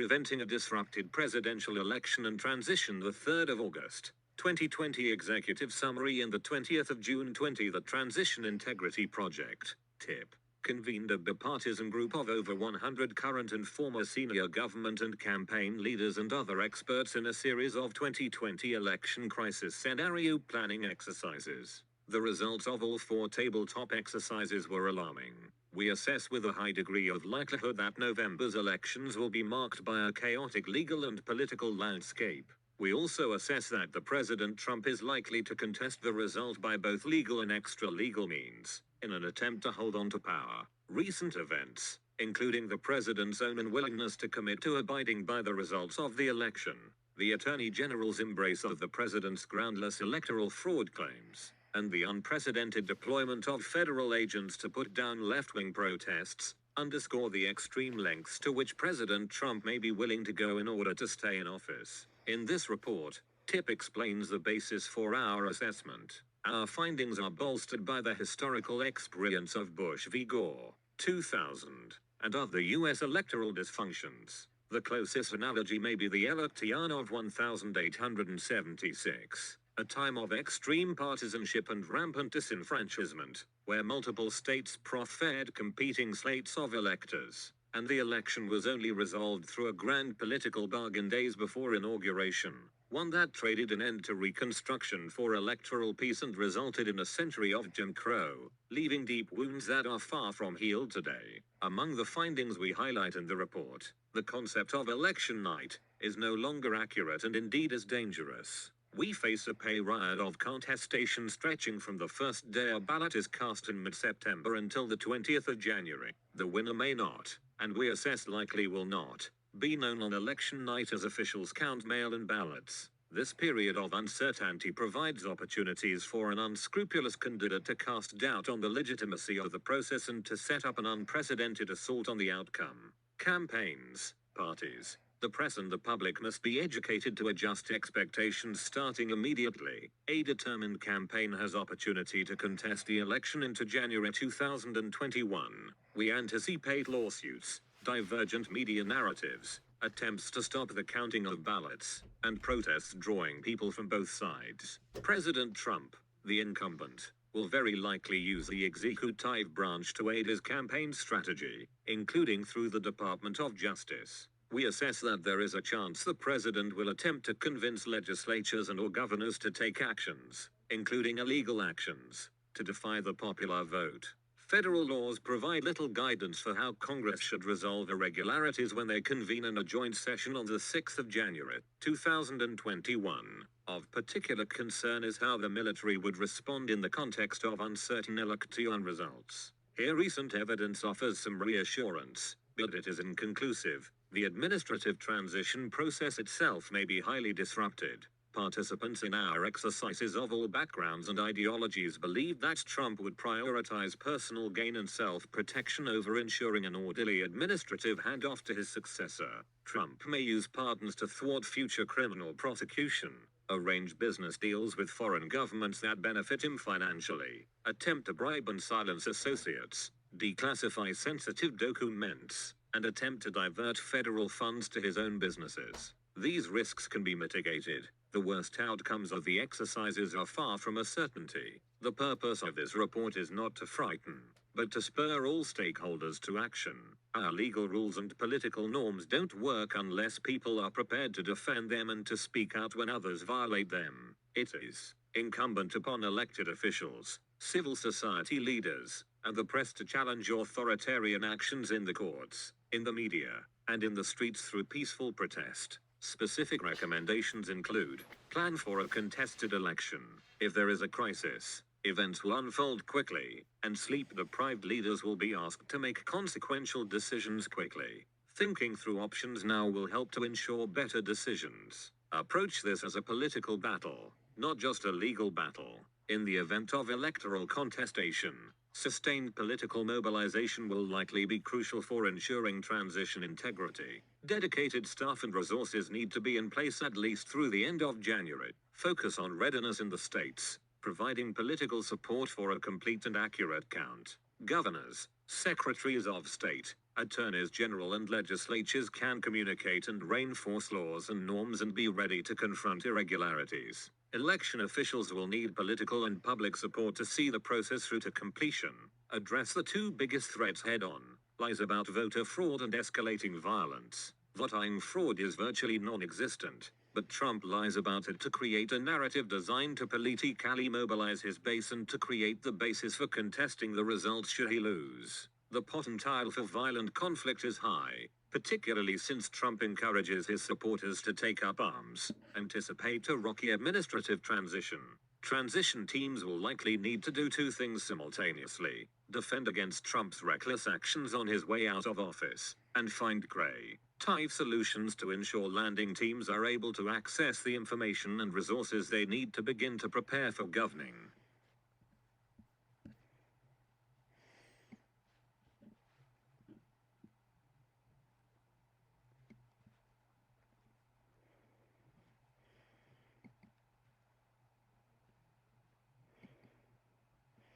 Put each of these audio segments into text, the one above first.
preventing a disrupted presidential election and transition. The 3rd of August, 2020 Executive Summary. In the 20th of June 20, the Transition Integrity Project, TIP, convened a bipartisan group of over 100 current and former senior government and campaign leaders and other experts in a series of 2020 election crisis scenario planning exercises. The results of all 4 tabletop exercises were alarming. We assess with a high degree of likelihood that November's elections will be marked by a chaotic legal and political landscape. We also assess that the President Trump is likely to contest the result by both legal and extra-legal means, in an attempt to hold on to power. Recent events, including the President's own unwillingness to commit to abiding by the results of the election, the Attorney General's embrace of the President's groundless electoral fraud claims, and the unprecedented deployment of federal agents to put down left-wing protests, underscore the extreme lengths to which President Trump may be willing to go in order to stay in office. In this report, TIP explains the basis for our assessment. Our findings are bolstered by the historical experience of Bush v. Gore, 2000, and other U.S. electoral dysfunctions. The closest analogy may be the election of 1876. A time of extreme partisanship and rampant disenfranchisement, where multiple states proffered competing slates of electors, and the election was only resolved through a grand political bargain days before inauguration, one that traded an end to Reconstruction for electoral peace and resulted in a century of Jim Crow, leaving deep wounds that are far from healed today. Among the findings we highlight in the report, the concept of election night is no longer accurate and indeed is dangerous. We face a pay riot of contestation stretching from the first day a ballot is cast in mid-September until the 20th of January. The winner may not, and we assess likely will not, be known on election night as officials count mail-in ballots. This period of uncertainty provides opportunities for an unscrupulous candidate to cast doubt on the legitimacy of the process and to set up an unprecedented assault on the outcome. Campaigns, parties, the press and the public must be educated to adjust expectations starting immediately. A determined campaign has opportunity to contest the election into January 2021. We anticipate lawsuits, divergent media narratives, attempts to stop the counting of ballots, and protests drawing people from both sides. President Trump, the incumbent, will very likely use the executive branch to aid his campaign strategy, including through the Department of Justice. We assess that there is a chance the president will attempt to convince legislatures and/or governors to take actions, including illegal actions, to defy the popular vote. Federal laws provide little guidance for how Congress should resolve irregularities when they convene in a joint session on the 6th of January, 2021. Of particular concern is how the military would respond in the context of uncertain election results. Here recent evidence offers some reassurance, but it is inconclusive. The administrative transition process itself may be highly disrupted. Participants in our exercises of all backgrounds and ideologies believe that Trump would prioritize personal gain and self-protection over ensuring an orderly administrative handoff to his successor. Trump may use pardons to thwart future criminal prosecution, arrange business deals with foreign governments that benefit him financially, attempt to bribe and silence associates, declassify sensitive documents, and attempt to divert federal funds to his own businesses. These risks can be mitigated. The worst outcomes of the exercises are far from a certainty. The purpose of this report is not to frighten, but to spur all stakeholders to action. Our legal rules and political norms don't work unless people are prepared to defend them and to speak out when others violate them. It is incumbent upon elected officials, civil society leaders, and the press to challenge authoritarian actions in the courts, in the media, and in the streets through peaceful protest. Specific recommendations include: plan for a contested election. If there is a crisis, events will unfold quickly, and sleep-deprived leaders will be asked to make consequential decisions quickly. Thinking through options now will help to ensure better decisions. Approach this as a political battle, not just a legal battle. In the event of electoral contestation, sustained political mobilization will likely be crucial for ensuring transition integrity. Dedicated staff and resources need to be in place at least through the end of January. Focus on readiness in the states, providing political support for a complete and accurate count. Governors, secretaries of state, Attorneys general and legislatures can communicate and reinforce laws and norms and be ready to confront irregularities. Election officials will need political and public support to see the process through to completion. Address the two biggest threats head-on: lies about voter fraud and escalating violence. Voting fraud is virtually non-existent, but Trump lies about it to create a narrative designed to politically mobilize his base and to create the basis for contesting the results should he lose. The potential for violent conflict is high, particularly since Trump encourages his supporters to take up arms. Anticipate a rocky administrative transition. Transition teams will likely need to do two things simultaneously: defend against Trump's reckless actions on his way out of office, and find gray-type solutions to ensure landing teams are able to access the information and resources they need to begin to prepare for governing.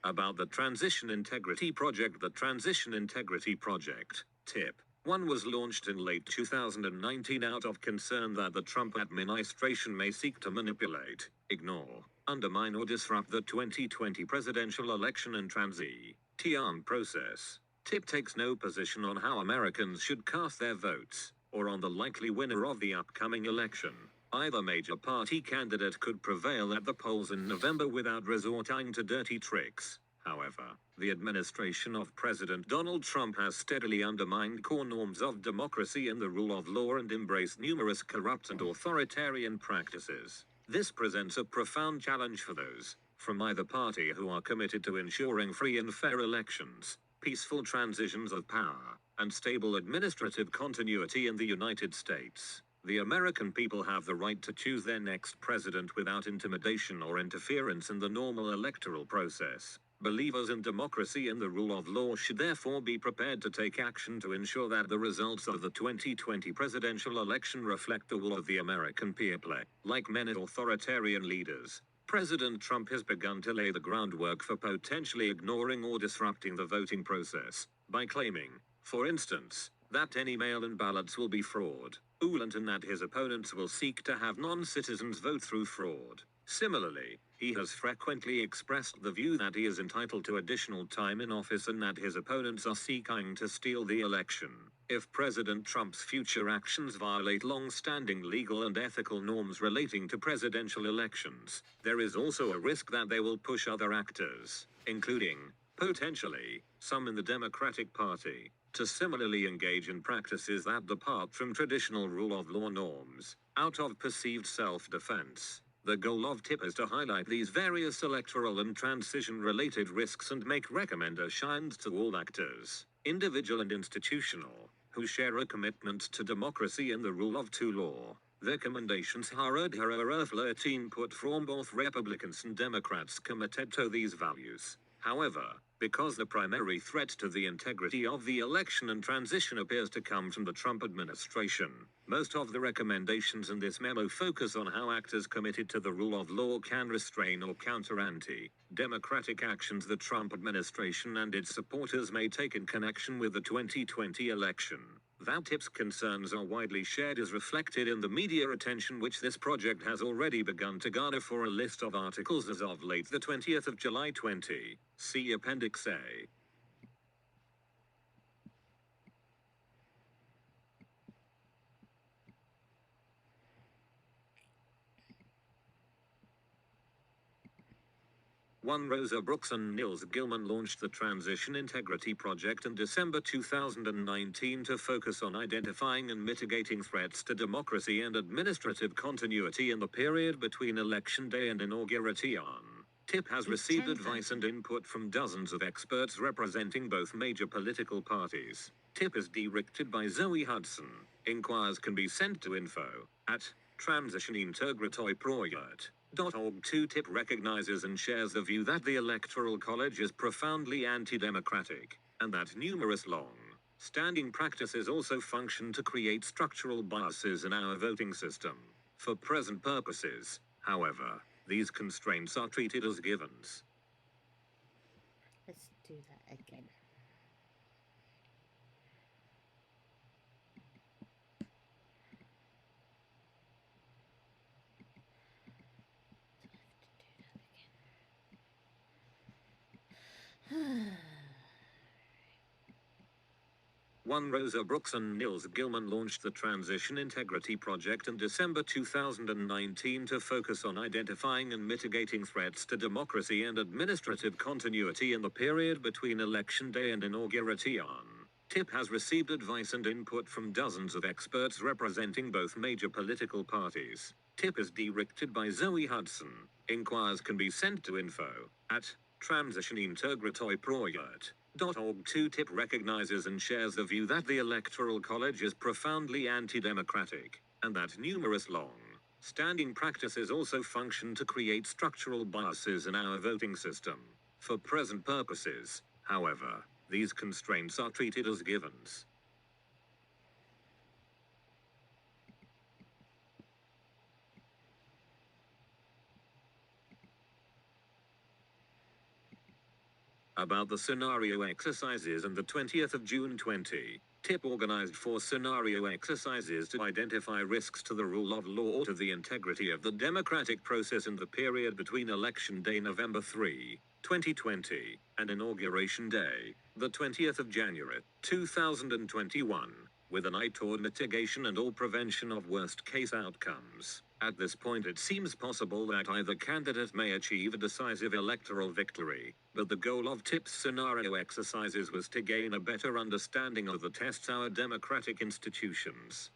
About the Transition Integrity Project. The Transition Integrity Project, TIP, 1 was launched in late 2019 out of concern that the Trump administration may seek to manipulate, ignore, undermine or disrupt the 2020 presidential election and transition process. TIP takes no position on how Americans should cast their votes, or on the likely winner of the upcoming election. Either major party candidate could prevail at the polls in November without resorting to dirty tricks. However, the administration of President Donald Trump has steadily undermined core norms of democracy and the rule of law and embraced numerous corrupt and authoritarian practices. This presents a profound challenge for those from either party who are committed to ensuring free and fair elections, peaceful transitions of power, and stable administrative continuity in the United States. The American people have the right to choose their next president without intimidation or interference in the normal electoral process. Believers in democracy and the rule of law should therefore be prepared to take action to ensure that the results of the 2020 presidential election reflect the will of the American people. Like many authoritarian leaders, President Trump has begun to lay the groundwork for potentially ignoring or disrupting the voting process by claiming, for instance, that any mail-in ballots will be fraudulent and that his opponents will seek to have non-citizens vote through fraud. Similarly, he has frequently expressed the view that he is entitled to additional time in office and that his opponents are seeking to steal the election. If President Trump's future actions violate long-standing legal and ethical norms relating to presidential elections, there is also a risk that they will push other actors, including, potentially, some in the Democratic Party, to similarly engage in practices that depart from traditional rule of law norms, out of perceived self-defense. The goal of TIP is to highlight these various electoral and transition-related risks and make recommendations to all actors, individual and institutional, who share a commitment to democracy and the rule of law. Recommendations are reflect input from both Republicans and Democrats committed to these values. However, because the primary threat to the integrity of the election and transition appears to come from the Trump administration, most of the recommendations in this memo focus on how actors committed to the rule of law can restrain or counter anti-democratic actions the Trump administration and its supporters may take in connection with the 2020 election. That TIP's concerns are widely shared is reflected in the media attention which this project has already begun to garner for a list of articles as of late the 20th of July 20. See Appendix A. Rosa Brooks and Nils Gilman launched the Transition Integrity Project in December 2019 to focus on identifying and mitigating threats to democracy and administrative continuity in the period between Election Day and inauguration. TIP has received advice and input from dozens of experts representing both major political parties. TIP is directed by Zoe Hudson. Inquiries can be sent to info@transitionintegrity.org. TIP recognizes and shares the view that the Electoral College is profoundly anti-democratic, and that numerous long-standing practices also function to create structural biases in our voting system. For present purposes, however, these constraints are treated as givens. Let's do that again. 2001, Rosa Brooks and Nils Gilman launched the Transition Integrity Project in December 2019 to focus on identifying and mitigating threats to democracy and administrative continuity in the period between Election Day and inauguration. TIP has received advice and input from dozens of experts representing both major political parties. TIP is directed by Zoe Hudson. Inquiries can be sent to info@transitionintegritoiproject.org. 2. TIP recognizes and shares the view that the Electoral College is profoundly anti-democratic, and that numerous long-standing practices also function to create structural biases in our voting system. For present purposes, however, these constraints are treated as givens. About the scenario exercises and the 20th of June 20, TIP organized 4 scenario exercises to identify risks to the rule of law or to the integrity of the democratic process in the period between Election Day November 3, 2020, and Inauguration Day, the 20th of January, 2021, with an eye toward mitigation and or prevention of worst-case outcomes. At this point, it seems possible that either candidate may achieve a decisive electoral victory, but the goal of TIP's scenario exercises was to gain a better understanding of the tests our democratic institutions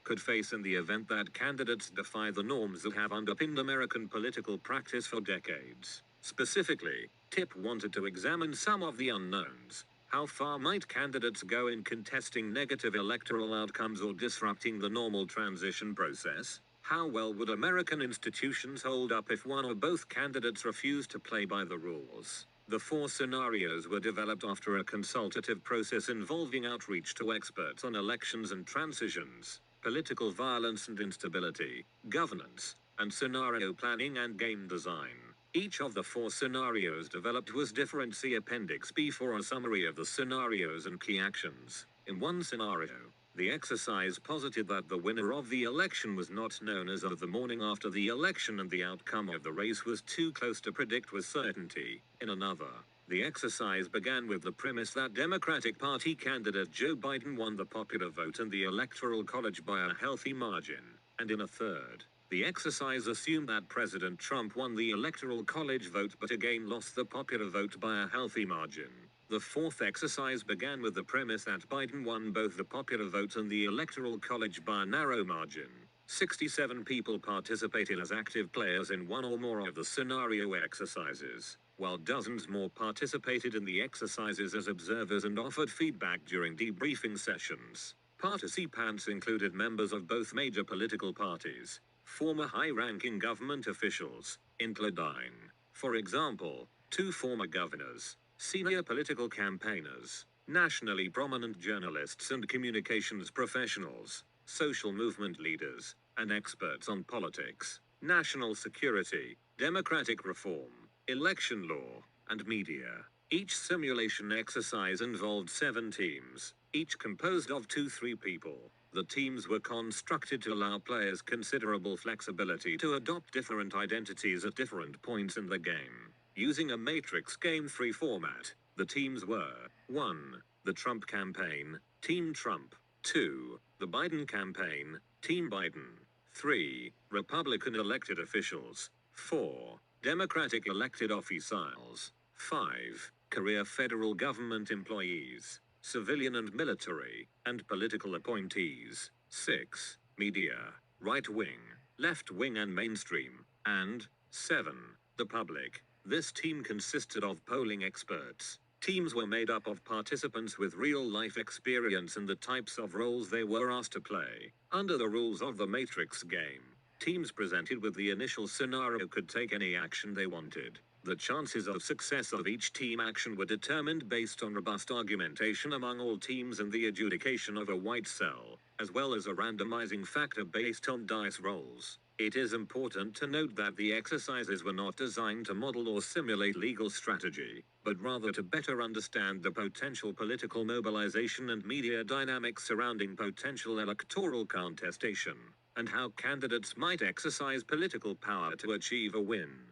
could face in the event that candidates defy the norms that have underpinned American political practice for decades. Specifically, TIP wanted to examine some of the unknowns. How far might candidates go in contesting negative electoral outcomes or disrupting the normal transition process? How well would American institutions hold up if one or both candidates refused to play by the rules? The 4 scenarios were developed after a consultative process involving outreach to experts on elections and transitions, political violence and instability, governance, and scenario planning and game design. Each of the 4 scenarios developed was different. See Appendix B for a summary of the scenarios and key actions. In one scenario, the exercise posited that the winner of the election was not known as of the morning after the election and the outcome of the race was too close to predict with certainty. In another, the exercise began with the premise that Democratic Party candidate Joe Biden won the popular vote and the Electoral College by a healthy margin. And in a third, the exercise assumed that President Trump won the Electoral College vote but again lost the popular vote by a healthy margin. The 4th exercise began with the premise that Biden won both the popular vote and the Electoral College by a narrow margin. 67 people participated as active players in one or more of the scenario exercises, while dozens more participated in the exercises as observers and offered feedback during debriefing sessions. Participants included members of both major political parties, former high-ranking government officials, including, for example, 2 former governors, senior political campaigners, nationally prominent journalists and communications professionals, social movement leaders, and experts on politics, national security, democratic reform, election law, and media. Each simulation exercise involved 7 teams, each composed of 2-3 people. The teams were constructed to allow players considerable flexibility to adopt different identities at different points in the game. Using a matrix game 3 format, the teams were 1. The Trump campaign, Team Trump. 2. The Biden campaign, Team Biden. 3. Republican elected officials. 4. Democratic elected officials. 5. Career federal government employees, civilian and military, and political appointees. 6. Media, right-wing, left-wing and mainstream. And 7. The public. This team consisted of polling experts. Teams were made up of participants with real-life experience in the types of roles they were asked to play. Under the rules of the Matrix game, teams presented with the initial scenario could take any action they wanted. The chances of success of each team action were determined based on robust argumentation among all teams and the adjudication of a white cell, as well as a randomizing factor based on dice rolls. It is important to note that the exercises were not designed to model or simulate legal strategy, but rather to better understand the potential political mobilization and media dynamics surrounding potential electoral contestation, and how candidates might exercise political power to achieve a win.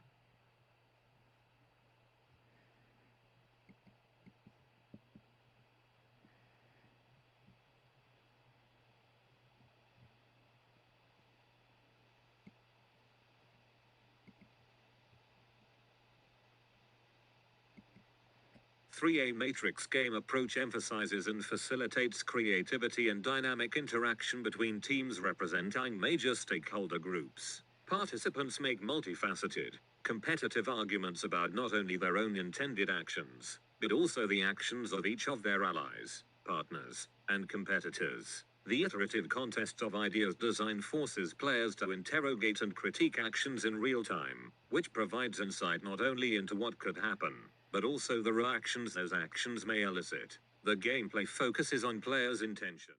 A matrix game approach emphasizes and facilitates creativity and dynamic interaction between teams representing major stakeholder groups. Participants make multifaceted, competitive arguments about not only their own intended actions, but also the actions of each of their allies, partners, and competitors. The iterative contest of ideas design forces players to interrogate and critique actions in real time, which provides insight not only into what could happen, but also the reactions those actions may elicit. The gameplay focuses on players' intention.